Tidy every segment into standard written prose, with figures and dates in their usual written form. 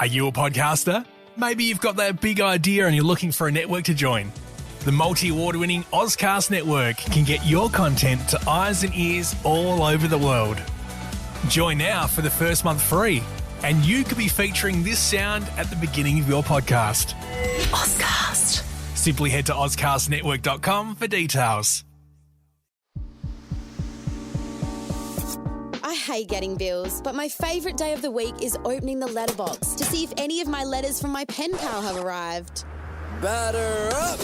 Are you a podcaster? Maybe you've got that big idea and you're looking for a network to join. The multi-award-winning Ozcast Network can get your content to eyes and ears all over the world. Join now for the first month free, and you could be featuring this sound at the beginning of your podcast. Ozcast. Simply head to ozcastnetwork.com for details. I hate getting bills, but my favourite day of the week is opening the letterbox to see if any of my letters from my pen pal have arrived. Batter up!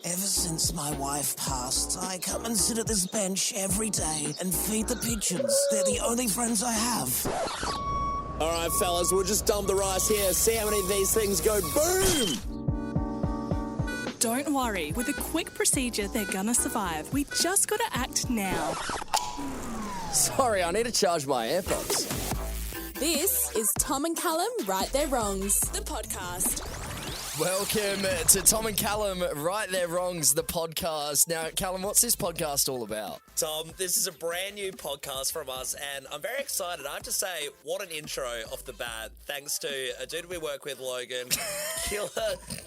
Ever since my wife passed, I come and sit at this bench every day and feed the pigeons. They're the only friends I have. All right, fellas, we'll just dump the rice here. See how many of these things go boom! Don't worry, with a quick procedure, they're gonna survive. We just gotta act now. Sorry, I need to charge my AirPods. This is Tom and Callum Right Their Wrongs, the podcast. Welcome to Tom and Callum Right Their Wrongs, the podcast. Now, Callum, what's this podcast all about? Tom, this is a brand new podcast from us, and I'm very excited. I have to say, what an intro off the bat. Thanks to a dude we work with, Logan.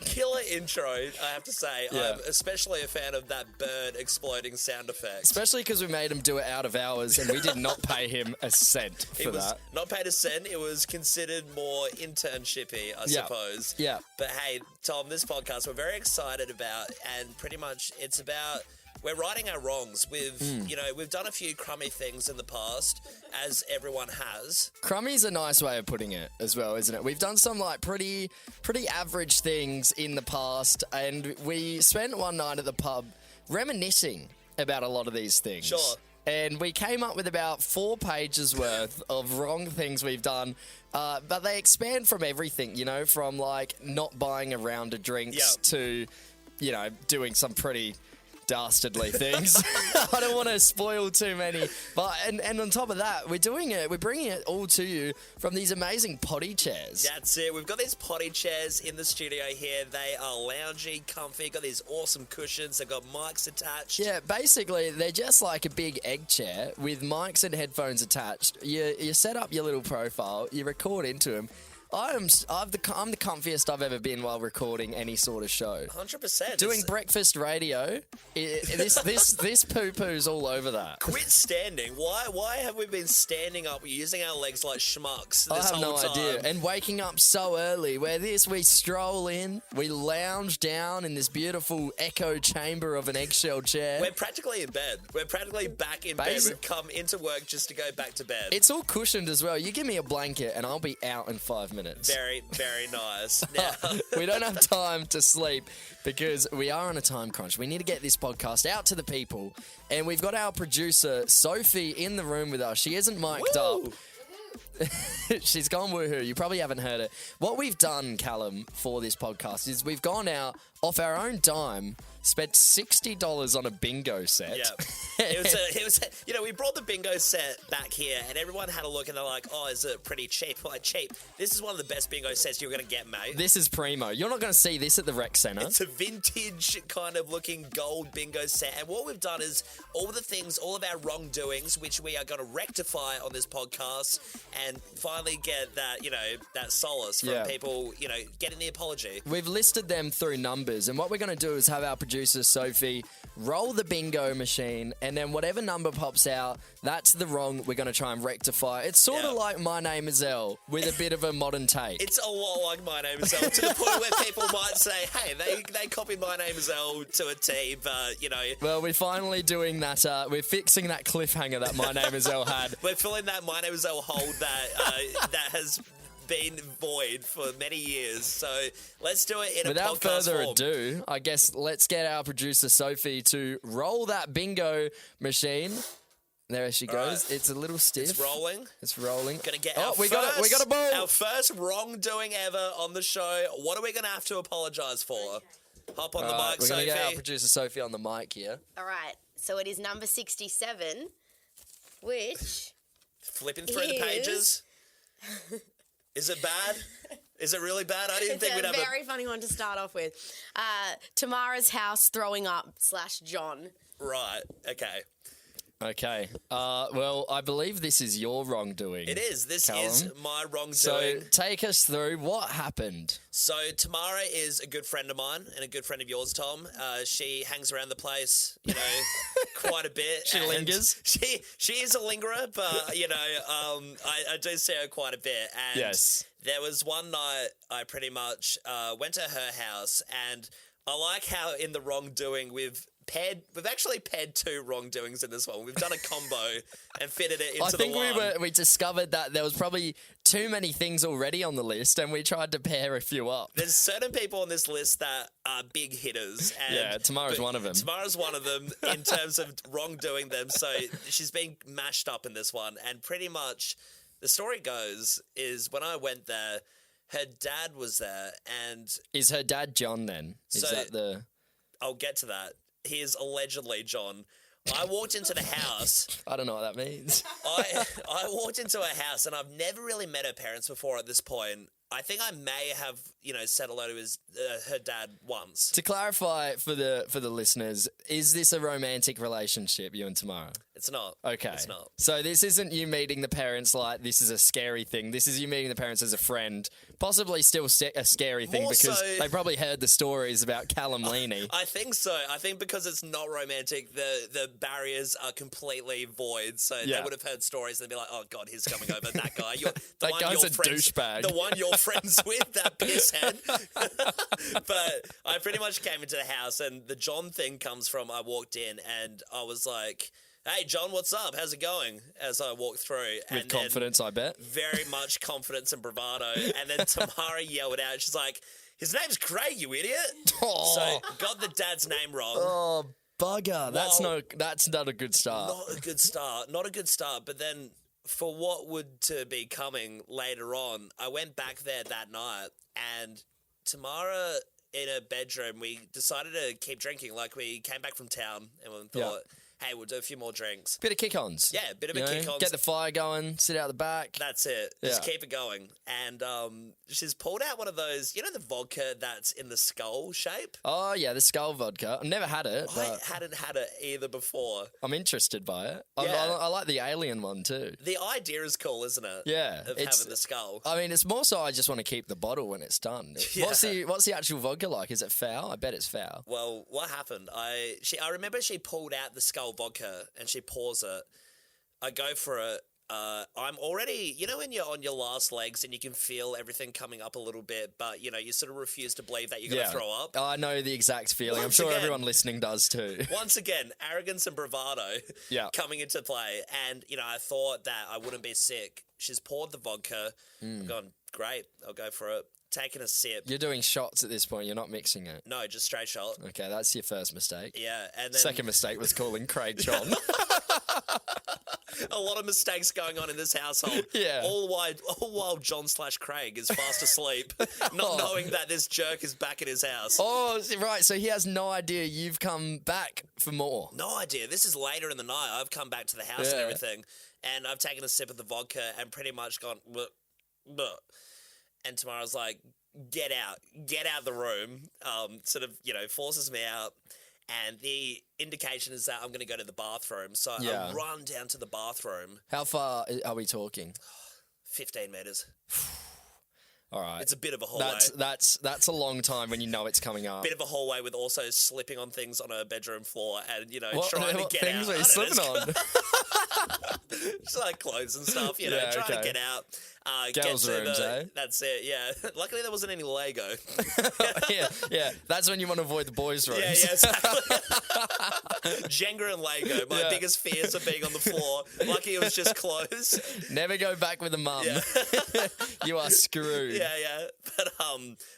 Killer intro, I have to say. Yeah. I'm especially a fan of that bird exploding sound effect. Especially because we made him do it out of hours, and we did not pay him a cent for It was that. not paid a cent. It was considered more internshipy, I suppose. Yeah. But hey, Tom, this podcast we're very excited about, and pretty much it's about we're righting our wrongs. We've done a few crummy things in the past, as everyone has. Crummy's a nice way of putting it as well, isn't it? We've done some like pretty average things in the past, and we spent one night at the pub reminiscing about a lot of these things. Sure. And we came up with about 4 pages worth of wrong things we've done, but they expand from everything, from like not buying a round of drinks to, doing some pretty dastardly things. I don't want to spoil too many, but and on top of that, we're bringing it all to you from these amazing potty chairs. That's it. We've got these potty chairs in the studio here. They are loungy, comfy, got these awesome cushions. They've got mics attached. Yeah, basically, they're just like a big egg chair with mics and headphones attached. You set up your little profile, you record into them. I'm the comfiest I've ever been while recording any sort of show. 100%. Doing breakfast radio, this poo-poo's all over that. Quit standing. Why have we been standing up using our legs like schmucks this I have whole no time? idea. And waking up so early, we stroll in, we lounge down in this beautiful echo chamber of an eggshell chair. We're practically in bed. We're practically back in bed. We've come into work just to go back to bed. It's all cushioned as well. You give me a blanket and I'll be out in 5 minutes. Very, very nice. Now, we don't have time to sleep because we are on a time crunch. We need to get this podcast out to the people. And we've got our producer, Sophie, in the room with us. She isn't mic'd up. She's gone woohoo. You probably haven't heard it. What we've done, Callum, for this podcast is we've gone out off our own dime, spent $60 on a bingo set. Yeah. It was, we brought the bingo set back here and everyone had a look and they're like, oh, is it pretty cheap? Like, cheap. This is one of the best bingo sets you're going to get, mate. This is primo. You're not going to see this at the rec centre. It's a vintage kind of looking gold bingo set. And what we've done is all of our wrongdoings, which we are going to rectify on this podcast and finally get that, that solace from people, getting the apology. We've listed them through numbers. And what we're going to do is have our producer, Sophie, roll the bingo machine, and then whatever number pops out, that's the wrong we're going to try and rectify. It's sort of like My Name is Elle with a bit of a modern take. It's a lot like My Name is Elle, to the point where people might say, hey, they copied My Name is Elle to a T, but, Well, we're finally doing that. We're fixing that cliffhanger that My Name is Elle had. We're filling that My Name is Elle hole that has been void for many years, so let's do it in Without a podcast further form. ado, I guess let's get our producer Sophie to roll that bingo machine. There she goes. Right. It's a little stiff. It's rolling. It's rolling. Gonna get we got a ball. Our first wrongdoing ever on the show. What are we gonna have to apologise for? Hop on the mic, Sophie. We're gonna get our Sophie. producer Sophie on the mic here. All right, so it is number 67, which Flipping through the pages. Is it bad? Is it really bad? I didn't think we'd have a very funny one to start off with. Tamara's house throwing up / John. Right, okay. Okay. Well, I believe this is your wrongdoing. It is. This Callum. is my wrongdoing. So take us through what happened. So Tamara is a good friend of mine and a good friend of yours, Tom. She hangs around the place, quite a bit. She and lingers? She is a lingerer, but I do see her quite a bit. And Yes. there was one night I pretty much went to her house, and I like how in the wrongdoing we've actually paired two wrongdoings in this one. We've done a combo and fitted it into I think the one. we discovered that there was probably too many things already on the list, and we tried to pair a few up. There's certain people on this list that are big hitters. And Yeah, Tamara's one of them. Tamara's one of them in terms of wrongdoing them. So she's been mashed up in this one. And pretty much the story goes is when I went there, her dad was there. And Is her dad John then? Is So- that the... I'll get to that. He is allegedly John. I walked into the house. I don't know what that means. I walked into her house, and I've never really met her parents before at this point. I think I may have, said hello to her dad once. To clarify for the listeners, is this a romantic relationship, you and Tamara? It's not. Okay. It's not. So this isn't you meeting the parents like this is a scary thing. This is you meeting the parents as a friend. Possibly still a scary thing More because so- they probably heard the stories about Callum Leaney. I think so. I think because it's not romantic, the barriers are completely void. So Yeah. they would have heard stories and they'd be like, "Oh God, he's coming over." That guy, That guy's a douchebag. The one you're friends with, that pisshead. But I pretty much came into the house, and the John thing comes from I walked in and I was like, "Hey, John, what's up? How's it going?" As I walked through, With and confidence, I bet. very much confidence and bravado. And then Tamara yelled out, she's like, "His name's Craig, you idiot!" Oh. So got the dad's name wrong. Oh, bugger. That's Well- not a good start. Not a good start. Not a good start. But then for what would to be coming later on, I went back there that night, and Tamara in her bedroom, we decided to keep drinking. Like, we came back from town and we thought, hey, we'll do a few more drinks. Bit of kick-ons. Yeah, bit of You a know, kick-ons. Get the fire going, sit out the back. That's it. Just Yeah. keep it going. And she's pulled out one of those, the vodka that's in the skull shape? Oh, yeah, the skull vodka. I've never had it, I but hadn't had it either before. I'm interested by it. Yeah. I like the alien one too. The idea is cool, isn't it? Yeah, Of it's- having the skull. I mean, it's more so I just want to keep the bottle when it's done. Yeah. What's the actual vodka like? Is it foul? I bet it's foul. Well, what happened? I remember she pulled out the skull vodka and she pours it. I go for it. I'm already, when you're on your last legs and you can feel everything coming up a little bit, but you sort of refuse to believe that you're going to throw up. I know the exact feeling. I'm Once sure again- everyone listening does too. Once again, arrogance and bravado Yeah. coming into play. And, I thought that I wouldn't be sick. She's poured the vodka. I've gone, great, I'll go for it. Taking a sip. You're doing shots at this point. You're not mixing it. No, just straight shot. Okay, that's your first mistake. Yeah, and then Second mistake was calling Craig John. a lot of mistakes going on in this household. Yeah. All while John/Craig is fast asleep, not knowing that this jerk is back at his house. Oh, right. So he has no idea you've come back for more. No idea. This is later in the night. I've come back to the house and Yeah. everything, and I've taken a sip of the vodka and pretty much gone, bleh, bleh. And Tamara's like, get out the room, sort of, forces me out. And the indication is that I'm going to go to the bathroom. So Yeah. I run down to the bathroom, How far are we talking? 15 metres. All right. It's a bit of a hallway. That's a long time when you know it's coming up. Bit of a hallway with also slipping on things on a bedroom floor and, What trying to get things out. were you I don't know, slipping on? just like clothes and stuff, Yeah, trying to okay. get out. Girls' get to rooms, eh? That's it, yeah. Luckily there wasn't any Lego. yeah. That's when you want to avoid the boys' rooms. Yeah, exactly. Jenga and Lego, my Yeah. biggest fears of being on the floor. Lucky it was just clothes. Never go back with a mum. Yeah. You are screwed. Yeah. But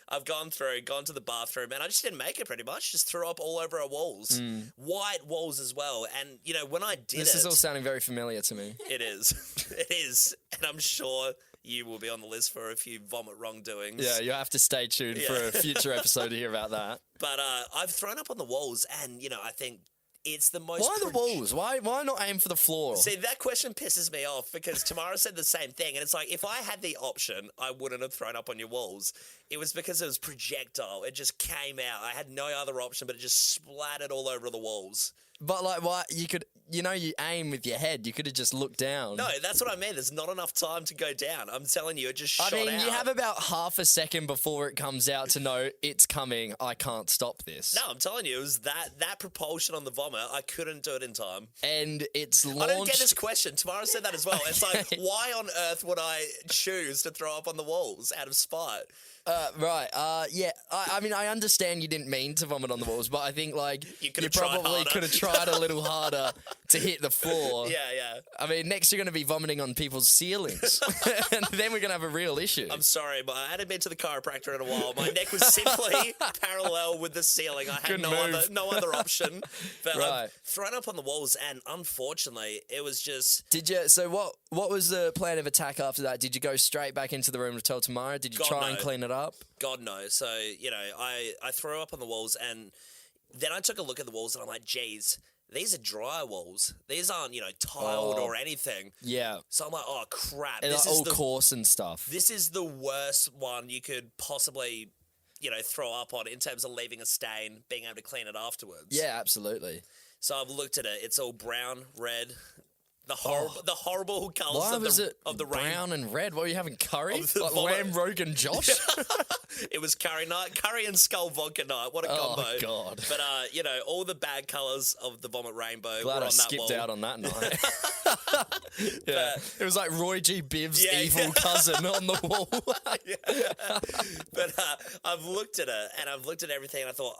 I've gone to the bathroom and I just didn't make it pretty much. Just threw up all over our walls. White walls as well. And, when I did This is all sounding very familiar to me. It is. It is. And I'm sure you will be on the list for a few vomit wrongdoings. Yeah, you have to stay tuned for a future episode to hear about that. But I've thrown up on the walls and, I think it's the most... Why the walls? Why not aim for the floor? See, that question pisses me off because Tamara said the same thing. And it's like, if I had the option, I wouldn't have thrown up on your walls. It was because it was projectile. It just came out. I had no other option, but it just splattered all over the walls. But like, why you aim with your head. You could have just looked down. No, that's what I mean. There's not enough time to go down. I'm telling you, it just shot out. you have about half a second before it comes out to know it's coming. I can't stop this. No, I'm telling you, it was that propulsion on the vomit. I couldn't do it in time. And it's launched. I don't get this question. Tamara said that as well. It's like, why on earth would I choose to throw up on the walls out of spite? Right. Yeah. I mean, I understand you didn't mean to vomit on the walls, but I think you could have tried probably harder. could have tried a little harder to hit the floor. Yeah. I mean, next you're going to be vomiting on people's ceilings, and then we're going to have a real issue. I'm sorry, but I hadn't been to the chiropractor in a while. My neck was simply parallel with the ceiling. I had no other option. But Right. I've thrown up on the walls, and unfortunately, it was just... Did you? So what was the plan of attack after that? Did you go straight back into the room to tell Tamara? Did you God, try and no. clean it up? God, no. So, I threw up on the walls, and then I took a look at the walls, and I'm like, geez, these are dry walls. These aren't, tiled or anything. Yeah. So I'm like, oh, crap. And This all is coarse and stuff. This is the worst one you could possibly, throw up on in terms of leaving a stain, being able to clean it afterwards. Yeah, absolutely. So I've looked at it. It's all brown, red, the horrible colours Why was it of the rain. brown and red? What were you having, curry? Of the Like vomit. Lamb, Rogue and Josh? It was curry night, curry and skull vodka night. What a combo! Oh, God. But all the bad colours of the vomit rainbow Glad were I on that skipped wall. out on that night. Yeah. It was like Roy G. Bibb's evil cousin on the wall. But I've looked at it, and I've looked at everything, and I thought,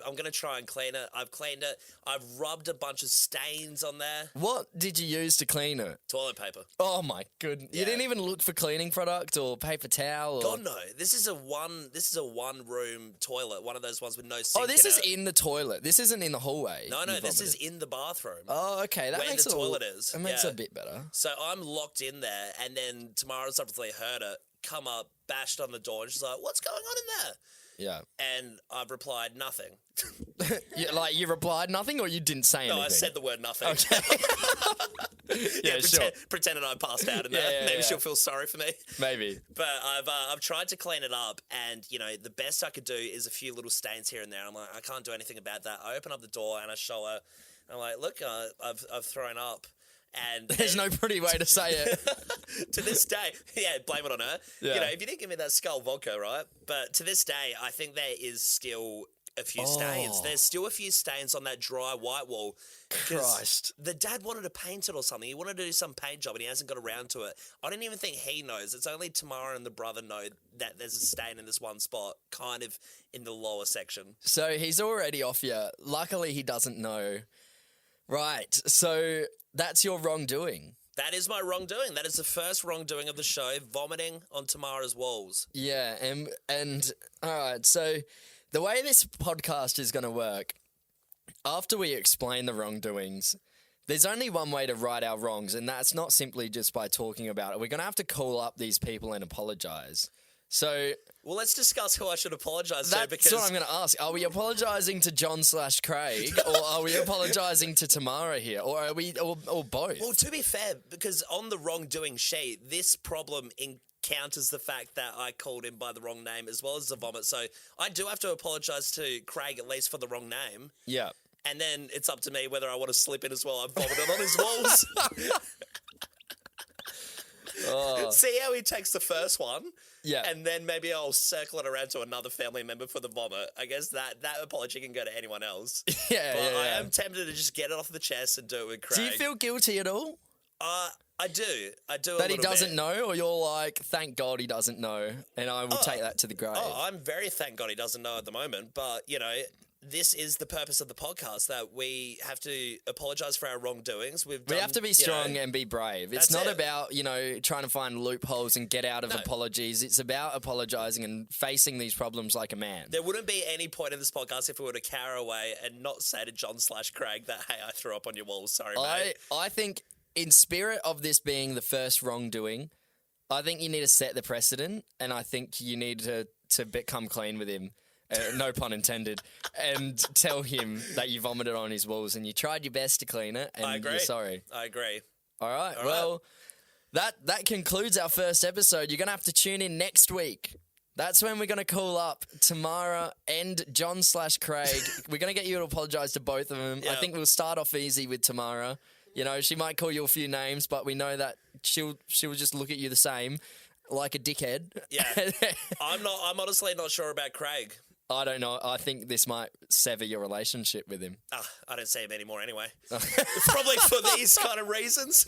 I'm going to try and clean it. I've cleaned it. I've rubbed a bunch of stains on there. What did you use to clean it? Toilet paper. Oh my goodness! You didn't even look for cleaning product or paper towel. Or... God no! This is a one room toilet. One of those ones with no sink. Oh, this is it. in the toilet. This isn't in the hallway. No, you this is vomited. in the bathroom. Oh, okay. That where makes the toilet is. That makes it a bit better. So I'm locked in there, and then Tamara's obviously heard it. Come up, bashed on the door, and she's like, "What's going on in there?" Yeah. And I've replied nothing. You replied nothing, or you didn't say anything? No, I said the word nothing. Okay. Sure. Pretending I passed out in there. Yeah, Maybe yeah. she'll feel sorry for me. Maybe. But I've tried to clean it up, and the best I could do is a few little stains here and there. I'm like, I can't do anything about that. I open up the door and I show her. I'm like, look, I've thrown up. And There's no pretty way to say it. to this day, blame it on her. Yeah. If you didn't give me that skull vodka, right? But to this day, I think there is still a few stains. There's still a few stains on that dry white wall. Christ. The dad wanted to paint it or something. He wanted to do some paint job and he hasn't got around to it. I don't even think he knows. It's only Tamara and the brother know that there's a stain in this one spot, kind of in the lower section. So he's already off you. Luckily, he doesn't know. Right. So that's your wrongdoing. That is my wrongdoing. That is the first wrongdoing of the show, vomiting on Tamara's walls. Yeah. And all right. So the way this podcast is going to work, after we explain the wrongdoings, there's only one way to right our wrongs, and that's not simply just by talking about it. We're going to have to call up these people and apologise. So Well, let's discuss who I should apologise to, that's because what I'm going to ask. Are we apologising to John/Craig, or are we apologising to Tamara here, or are we, or both? Well, to be fair, because on the wrongdoing sheet, this problem encounters the fact that I called him by the wrong name as well as the vomit. So I do have to apologise to Craig at least for the wrong name. Yeah. And then it's up to me whether I want to slip in as well. I've vomited on his walls. See how he takes the first one? Yeah. And then maybe I'll circle it around to another family member for the vomit. I guess that apology can go to anyone else. Yeah, But yeah, I yeah. am tempted to just get it off the chest and do it with Craig. Do you feel guilty at all? I do. I do. That he doesn't know, or you're like, thank God he doesn't know, and I will take that to the grave. Oh, I'm very thank God he doesn't know at the moment. But, this is the purpose of the podcast, that we have to apologise for our wrongdoings. We have to be strong and be brave. It's That's not it. about, trying to find loopholes and get out of apologies. It's about apologising and facing these problems like a man. There wouldn't be any point in this podcast if we were to carry away and not say to John/Craig that, hey, I threw up on your walls. Sorry, mate. I think in spirit of this being the first wrongdoing, I think you need to set the precedent, and I think you need to become clean with him. No pun intended, and tell him that you vomited on his walls and you tried your best to clean it, and I agree. you're sorry. I agree. All right. Well, that concludes our first episode. You're going to have to tune in next week That's when we're going to call up Tamara and John/Craig. We're going to get you to apologise to both of them. I think we'll start off easy with Tamara. You know, she might call you a few names, but we know that she'll just look at you the same, like a dickhead. Yeah. I'm honestly not sure about Craig. I don't know. I think this might sever your relationship with him. I don't see him anymore anyway. Probably for these kind of reasons.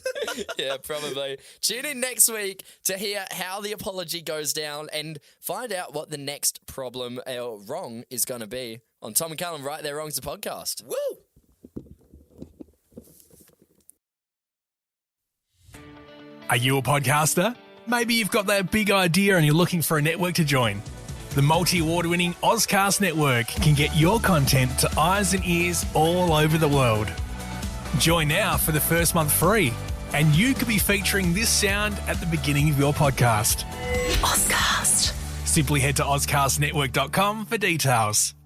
Yeah, probably. Tune in next week to hear how the apology goes down and find out what the next problem or wrong is going to be on Tom and Callum Right Their Wrongs, the podcast. Woo! Are you a podcaster? Maybe you've got that big idea and you're looking for a network to join. The multi-award-winning Ozcast Network can get your content to eyes and ears all over the world. Join now for the first month free, and you could be featuring this sound at the beginning of your podcast. Ozcast. Simply head to ozcastnetwork.com for details.